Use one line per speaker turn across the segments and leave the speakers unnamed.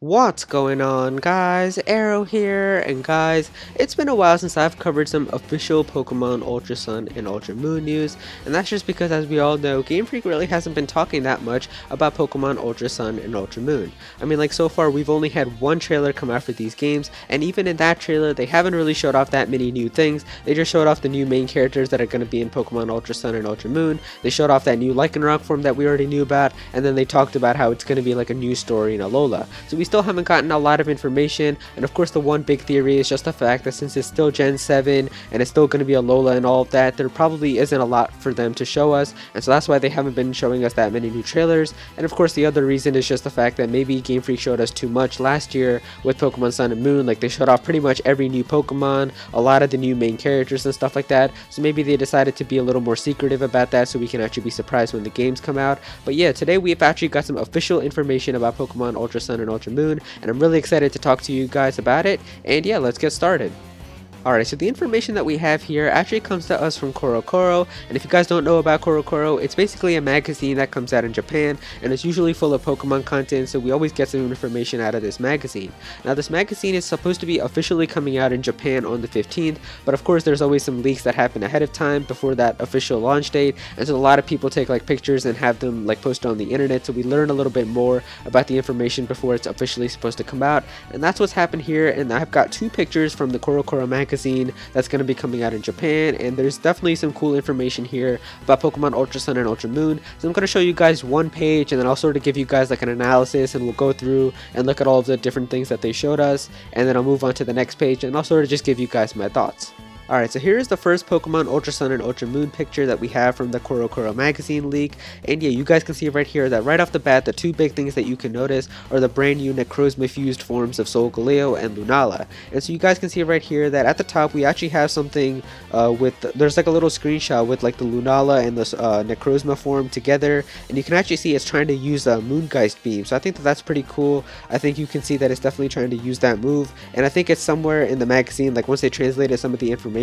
What's going on, guys? Aero here, and guys, it's been a while since I've covered some official Pokemon Ultra Sun and Ultra Moon news, and that's just because, as we all know, Game Freak really hasn't been talking that much about Pokemon Ultra Sun and Ultra Moon. I mean, like, so far we've only had one trailer come out for these games, and even in that trailer they haven't really showed off that many new things. They just showed off the new main characters that are going to be in Pokemon Ultra Sun and Ultra Moon. They showed off that new Lycanroc form that we already knew about, and then they talked about how it's going to be like a new story in Alola. So we still haven't gotten a lot of information, and of course the one big theory is just the fact that since it's still Gen 7 and it's still going to be Alola and all of that, there probably isn't a lot for them to show us, and so that's why they haven't been showing us that many new trailers. And of course the other reason is just the fact that maybe Game Freak showed us too much last year with Pokemon Sun and Moon. Like, they showed off pretty much every new Pokemon, a lot of the new main characters and stuff like that, so maybe they decided to be a little more secretive about that so we can actually be surprised when the games come out. But yeah, today we've actually got some official information about Pokemon Ultra Sun and Ultra Moon, and I'm really excited to talk to you guys about it. And yeah, let's get started. Alright, so the information that we have here actually comes to us from CoroCoro, and if you guys don't know about CoroCoro, it's basically a magazine that comes out in Japan, and it's usually full of Pokemon content, so we always get some information out of this magazine. Now, this magazine is supposed to be officially coming out in Japan on the 15th, but of course there's always some leaks that happen ahead of time before that official launch date, and so a lot of people take like pictures and have them like posted on the internet, so we learn a little bit more about the information before it's officially supposed to come out, and that's what's happened here. And I've got two pictures from the CoroCoro magazine that's going to be coming out in Japan, and there's definitely some cool information here about Pokemon Ultra Sun and Ultra Moon. So I'm going to show you guys one page, and then I'll sort of give you guys like an analysis, and we'll go through and look at all of the different things that they showed us, and then I'll move on to the next page and I'll sort of just give you guys my thoughts. Alright, so here is the first Pokemon Ultra Sun and Ultra Moon picture that we have from the CoroCoro magazine leak, and yeah, you guys can see right here that right off the bat, the two big things that you can notice are the brand new Necrozma fused forms of Solgaleo and Lunala. And so you guys can see right here that at the top we actually have something there's like a little screenshot with like the Lunala and the Necrozma form together, and you can actually see it's trying to use a Moongeist beam. So I think that that's pretty cool. I think you can see that it's definitely trying to use that move, and I think it's somewhere in the magazine, like once they translated some of the information,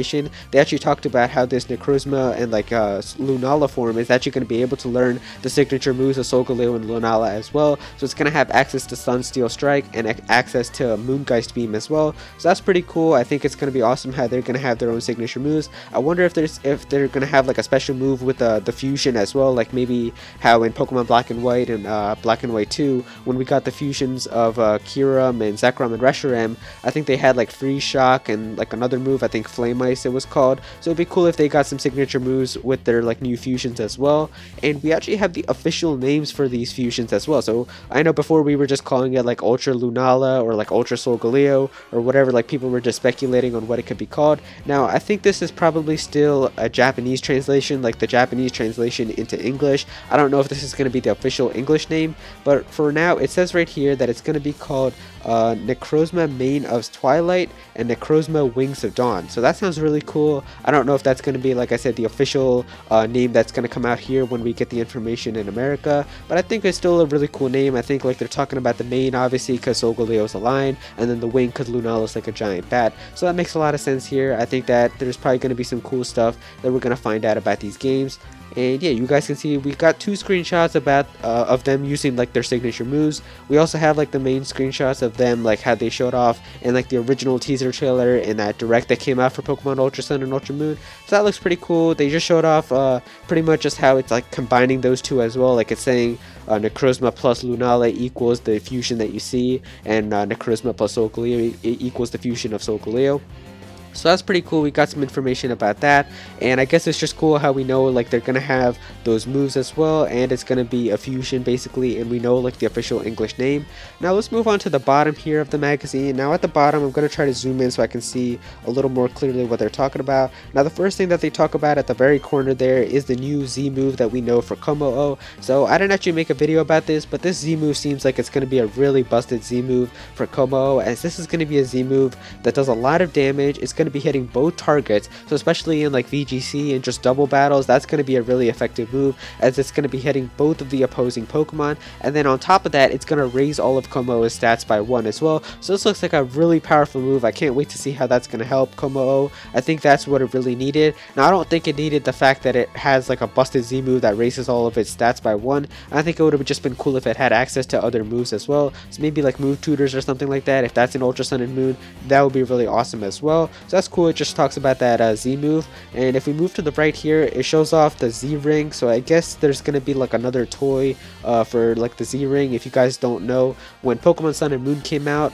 they actually talked about how this Necrozma and like Lunala form is actually going to be able to learn the signature moves of Solgaleo and Lunala as well. So it's going to have access to Sun Steel Strike and access to Moongeist Beam as well. So that's pretty cool. I think it's going to be awesome how they're going to have their own signature moves. I wonder if they're going to have like a special move with the fusion as well, like maybe how in Pokemon Black and White and Black and White 2, when we got the fusions of Kyurem and Zekrom and Reshiram, I think they had like Freeze Shock and like another move, I think Flame Ice it was called. So it'd be cool if they got some signature moves with their like new fusions as well. And we actually have the official names for these fusions as well. So I know before we were just calling it like Ultra Lunala or like Ultra Solgaleo or whatever, like people were just speculating on what it could be called. Now I think this is probably still a Japanese translation, like the Japanese translation into English. I don't know if this is going to be the official English name, but for now it says right here that it's going to be called Necrozma Mane of Twilight and Necrozma Wings of Dawn. So that sounds really cool. I don't know if that's going to be, like I said, the official name that's going to come out here when we get the information in America, but I think it's still a really cool name. I think like they're talking about the mane obviously because Solgaleo is a lion, and then the wing because Lunala is like a giant bat, so that makes a lot of sense here. I think that there's probably going to be some cool stuff that we're going to find out about these games. And yeah, you guys can see we got two screenshots about of them using like their signature moves. We also have like the main screenshots of them, like how they showed off in like the original teaser trailer in that direct that came out for Pokemon Ultra Sun and Ultra Moon. So that looks pretty cool. They just showed off pretty much just how it's like combining those two as well. Like it's saying Necrozma plus Lunala equals the fusion that you see, and Necrozma plus Solgaleo equals the fusion of Solgaleo. So that's pretty cool. We got some information about that, and I guess it's just cool how we know like they're gonna have those moves as well, and it's gonna be a fusion basically, and we know like the official English name. Now let's move on to the bottom here of the magazine. Now at the bottom I'm gonna try to zoom in so I can see a little more clearly what they're talking about. Now the first thing that they talk about at the very corner there is the new Z move that we know for Kommo-o. So I didn't actually make a video about this, but this Z move seems like it's gonna be a really busted Z move for Kommo-o, as this is gonna be a Z move that does a lot of damage. It's gonna going to be hitting both targets. So especially in like VGC and just double battles, that's going to be a really effective move, as it's going to be hitting both of the opposing Pokemon. And then on top of that, it's going to raise all of Komo's stats by 1 as well. So this looks like a really powerful move. I can't wait to see how that's going to help Komo. I think that's what it really needed. Now I don't think it needed the fact that it has like a busted Z move that raises all of its stats by 1. I think it would have just been cool if it had access to other moves as well. So maybe like move tutors or something like that. If that's in Ultra Sun and Moon, that would be really awesome as well. So that's cool. It just talks about that Z move. And if we move to the right here, it shows off the Z ring. So I guess there's going to be like another toy for like the Z ring. If you guys don't know, when Pokemon Sun and Moon came out,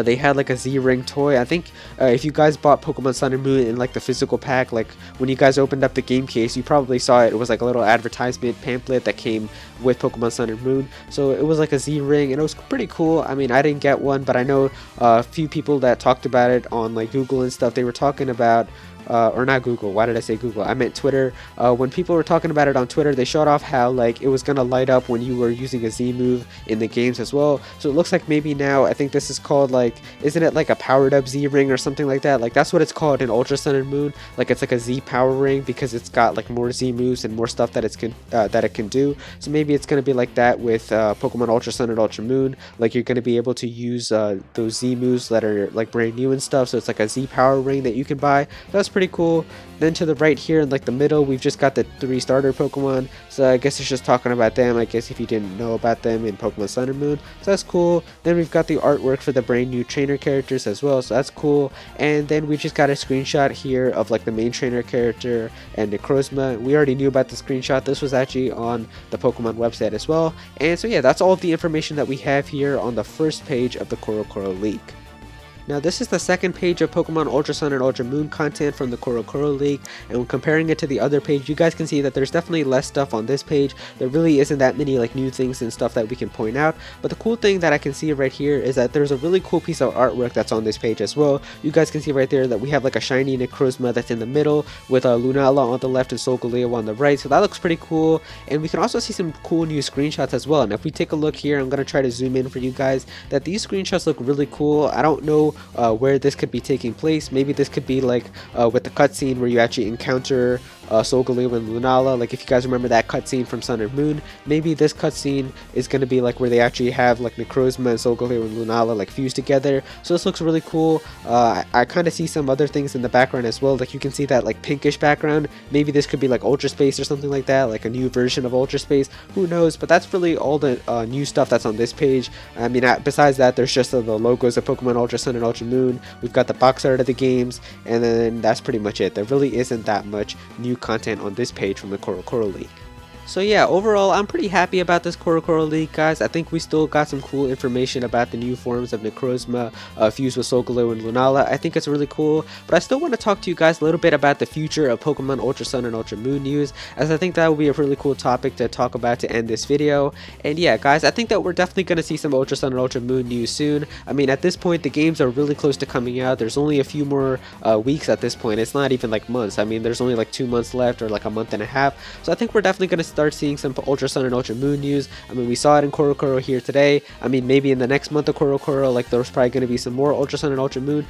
they had like a Z-Ring toy. I think if you guys bought Pokemon Sun and Moon in like the physical pack, like when you guys opened up the game case, you probably saw it. It was like a little advertisement pamphlet that came with Pokemon Sun and Moon. So it was like a Z-Ring, and it was pretty cool. I mean, I didn't get one, but I know a few people that talked about it on like Google and stuff. They were talking about or not Google, why did I say Google? I meant Twitter. When people were talking about it on Twitter, they showed off how like it was gonna light up when you were using a Z move in the games as well. So it looks like maybe now, I think this is called like, isn't it like a powered up Z ring or something like that? Like that's what it's called in Ultra Sun and Moon. Like it's like a Z power ring because it's got like more Z moves and more stuff that it can do. So maybe it's gonna be like that with Pokemon Ultra Sun and Ultra Moon. Like you're gonna be able to use those Z moves that are like brand new and stuff. So it's like a Z power ring that you can buy. That's pretty cool. Then to the right here in like the middle, we've just got the 3 starter Pokemon. So I guess it's just talking about them, I guess, if you didn't know about them in Pokemon Sun and Moon. So that's cool. Then we've got the artwork for the brand new trainer characters as well. So that's cool. And then we just got a screenshot here of like the main trainer character and Necrozma. We already knew about the screenshot. This was actually on the Pokemon website as well. And so yeah, that's all of the information that we have here on the first page of the CoroCoro leak. Now this is the second page of Pokemon Ultra Sun and Ultra Moon content from the CoroCoro leak, and when comparing it to the other page, you guys can see that there's definitely less stuff on this page. There really isn't that many like new things and stuff that we can point out, but the cool thing that I can see right here is that there's a really cool piece of artwork that's on this page as well. You guys can see right there that we have like a shiny Necrozma that's in the middle with a Lunala on the left and Solgaleo on the right, so that looks pretty cool. And we can also see some cool new screenshots as well. And if we take a look here, I'm going to try to zoom in for you guys, that these screenshots look really cool. I don't know where this could be taking place. Maybe this could be like with the cutscene where you actually encounter Solgaleo and Lunala. Like if you guys remember that cutscene from Sun and Moon, maybe this cutscene is going to be like where they actually have like Necrozma and Solgaleo and Lunala like fused together. So this looks really cool. I kind of see some other things in the background as well. Like you can see that like pinkish background. Maybe this could be like Ultra Space or something like that, like a new version of Ultra Space. Who knows? But that's really all the new stuff that's on this page. I mean, besides that, there's just the logos of Pokemon Ultra Sun and Ultra Moon. We've got the box art of the games, and then that's pretty much it. There really isn't that much new content on this page from the CoroCoro leak. So yeah, overall, I'm pretty happy about this CoroCoro leak, guys. I think we still got some cool information about the new forms of Necrozma fused with Solgaleo and Lunala. I think it's really cool, but I still want to talk to you guys a little bit about the future of Pokemon Ultra Sun and Ultra Moon news, as I think that would be a really cool topic to talk about to end this video. And yeah, guys, I think that we're definitely going to see some Ultra Sun and Ultra Moon news soon. I mean, at this point, the games are really close to coming out. There's only a few more weeks at this point. It's not even like months. I mean, there's only like 2 months left, or like a month and a half. So I think we're definitely going to start seeing some Ultra Sun and Ultra Moon news. I mean, we saw it in CoroCoro here today. I mean, maybe in the next month of CoroCoro, like there's probably going to be some more Ultra Sun and Ultra Moon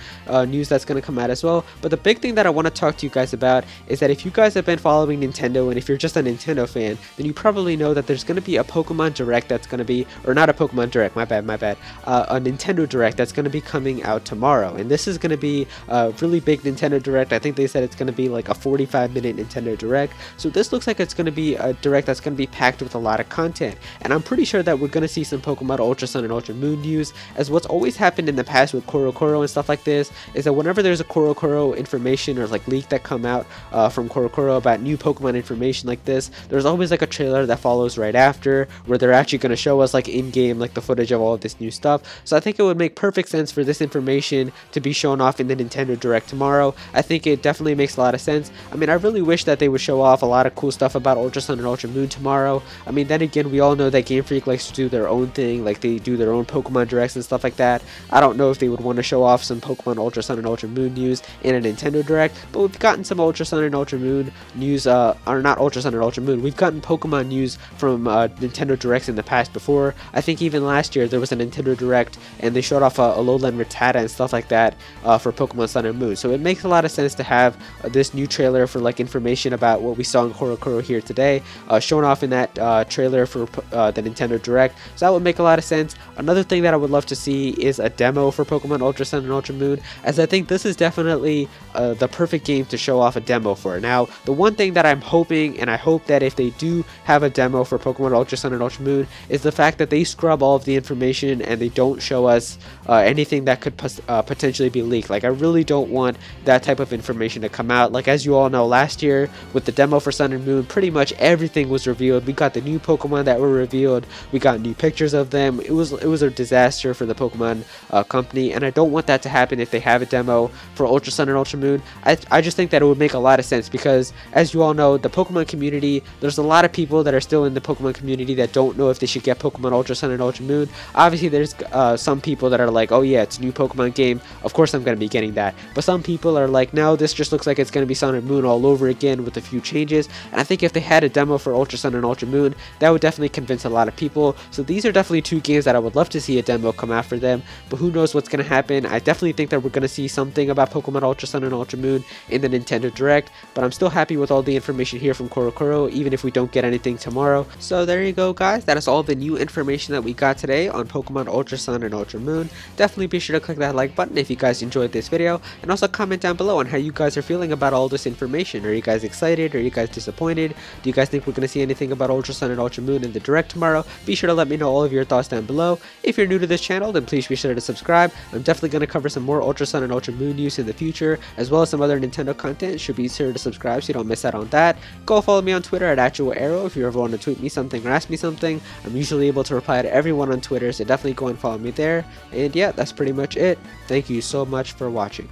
news that's going to come out as well. But the big thing that I want to talk to you guys about is that if you guys have been following Nintendo, and if you're just a Nintendo fan, then you probably know that there's going to be a Pokemon Direct that's going to be, or not a Pokemon Direct, my bad, a Nintendo Direct that's going to be coming out tomorrow. And this is going to be a really big Nintendo Direct. I think they said it's going to be like a 45-minute Nintendo Direct. So this looks like it's going to be a Direct that's going to be packed with a lot of content, and I'm pretty sure that we're going to see some Pokemon Ultra Sun and Ultra Moon news, as what's always happened in the past with CoroCoro and stuff like this is that whenever there's a CoroCoro information or like leak that come out from CoroCoro about new Pokemon information like this, there's always like a trailer that follows right after where they're actually going to show us like in-game like the footage of all of this new stuff. So I think it would make perfect sense for this information to be shown off in the Nintendo Direct tomorrow. I think it definitely makes a lot of sense. I mean, I really wish that they would show off a lot of cool stuff about Ultra Sun and Ultra Ultra Moon tomorrow. I mean, then again, we all know that Game Freak likes to do their own thing, like they do their own Pokemon Directs and stuff like that. I don't know if they would want to show off some Pokemon Ultra Sun and Ultra Moon news in a Nintendo Direct, but we've gotten some Ultra Sun and Ultra Moon news, or not Ultra Sun and Ultra Moon, we've gotten Pokemon news from Nintendo Directs in the past before. I think even last year there was a Nintendo Direct and they showed off a Alolan Rattata and stuff like that for Pokemon Sun and Moon. So it makes a lot of sense to have this new trailer for like information about what we saw in CoroCoro here today, shown off in that trailer for the Nintendo Direct. So that would make a lot of sense. Another thing that I would love to see is a demo for Pokemon Ultra Sun and Ultra Moon, as I think this is definitely the perfect game to show off a demo for. Now, the one thing that I'm hoping, and I hope that if they do have a demo for Pokemon Ultra Sun and Ultra Moon, is the fact that they scrub all of the information and they don't show us anything that could potentially be leaked. Like, I really don't want that type of information to come out. Like, as you all know, last year with the demo for Sun and Moon, pretty much everything was revealed. We got the new Pokemon that were revealed. We got new pictures of them. It was a disaster for the Pokemon company, and I don't want that to happen if they have a demo for Ultra Sun and Ultra Moon. I just think that it would make a lot of sense because, as you all know, the Pokemon community, there's a lot of people that are still in the Pokemon community that don't know if they should get Pokemon Ultra Sun and Ultra Moon. Obviously, there's some people that are like, oh yeah, it's a new Pokemon game, of course I'm going to be getting that. But some people are like, no, this just looks like it's going to be Sun and Moon all over again with a few changes. And I think if they had a demo for Ultra Sun and Ultra Moon, that would definitely convince a lot of people. So these are definitely two games that I would love to see a demo come out for them, but who knows what's going to happen. I definitely think that we're going to see something about Pokemon Ultra Sun and Ultra Moon in the Nintendo Direct, but I'm still happy with all the information here from CoroCoro, even if we don't get anything tomorrow. So there you go, guys. That is all the new information that we got today on Pokemon Ultra Sun and Ultra Moon. Definitely be sure to click that like button if you guys enjoyed this video, and also comment down below on how you guys are feeling about all this information. Are you guys excited? Are you guys disappointed? Do you guys think we're going to see anything about Ultra Sun and Ultra Moon in the Direct tomorrow? Be sure to let me know all of your thoughts down below. If you're new to this channel, then please be sure to subscribe. I'm definitely going to cover some more Ultra Sun and Ultra Moon news in the future, as well as some other Nintendo content. Should be sure to subscribe so you don't miss out on that. Go follow me on Twitter at Aero if you ever want to tweet me something or ask me something. I'm usually able to reply to everyone on Twitter, so definitely go and follow me there. And yeah, that's pretty much it. Thank you so much for watching.